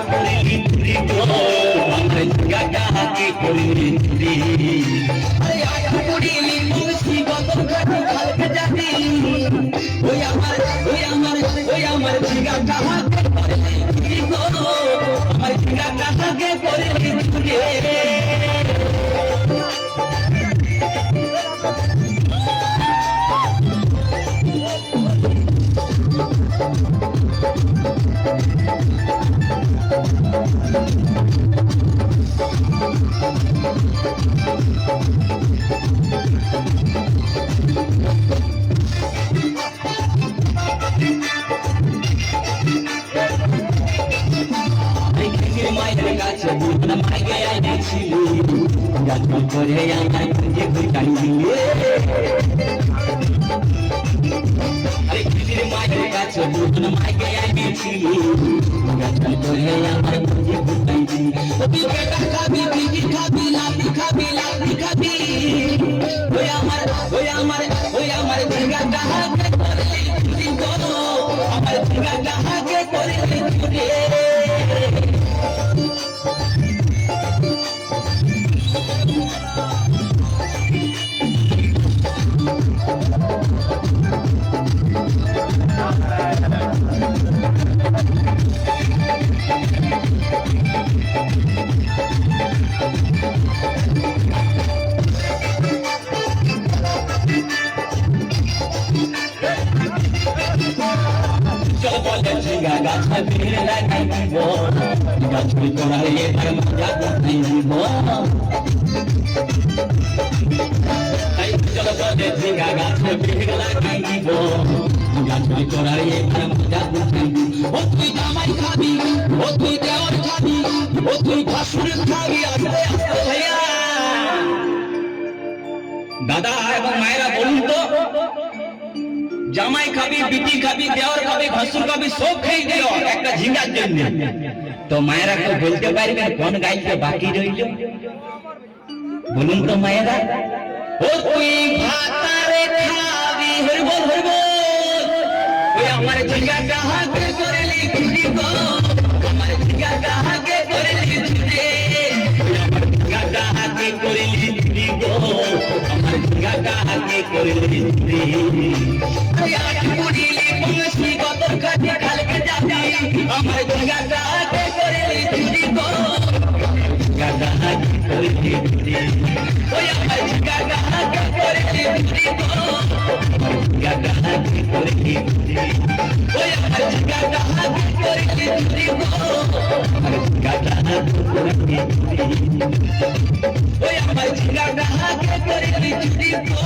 করিলি চুরি গো আমার ঝিঙ্গা কাহাকে করিলি চুরি আরে আয়া করিলি মুন্সি গত কাটি খালকে জাতি ওই আমার ঝিঙ্গা কাহাকে করিলি চুরি গো আমার ঝিঙ্গা কাহাকে করিলি চুরি মায়ের কাছে বুঝনা মাইকে আইছিল যত্ন করে আমার খুঁজে খুঁজাই দিলে আরে কিসের মায়ের কাছে বুঝনা মাইকে আইছিল যত্ন করে আমার খুঁজে খুঁজাই দিলে তুই কেটা খাবি বিজি খাবি লাতি খাবি ওই আমার ঝিঙ্গা কাহাকে করলি চুরি গো আমার ঝিঙ্গা কাহাকে করলি চুরি ঝিঙ্গা গাছ ফিরে লাগাই দিব গাছ করালে এবার মজা করতে দিব ঝিঙ্গা গাছ ফিরে লাগাই দিব গাছ করালে এবার মজা করতে দিব ও তুই জামাই খাবি ও তুই দেওয়ার খাবি ও তুই ভাসুর খাবি আস্তে আস্তে ভাইয়া দাদা এবং মায়েরা বলুন তো জামাই খাবি বিটি খাবি দেওয়ার খাবি ভাসুর খাবি সব খেয়ে দিল একটা ঝিঙ্গার জন্য তো মায়েরা তো বলতে পারবেন কোন গাইতে বাকি রইল বলুন তো মায়েরা ও তুই ভাতারে খাবি হরিবল ওই আমার ঝিঙ্গা কাহাকে করলি চুরি গো আমার ঝিঙ্গা কাহাকে করলি চুরি আমার ঝিঙ্গা কাহাকে করলি চুরি গো আমার ঝিঙ্গা কাহাকে করলি চুরি মুন্সি গত কাটি খালকে জাতি আমার ঝিঙ্গা কাহাকে করলি চুরি গো ঝিঙ্গা কাহাকে করলি চুরি ওই আমার ঝিঙ্গা কাহাকে করলি চুরি গো ঝিঙ্গা কাহাকে করলি চুরি ওই আমার ঝিঙ্গা কাহাকে করলি চুরি গো ঝিঙ্গা কাহাকে করলি চুরি ওই আমার ঝিঙ্গা কাহাকে করলি চুরি গো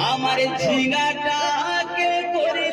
আমার ঝিঙ্গাটাকে করলি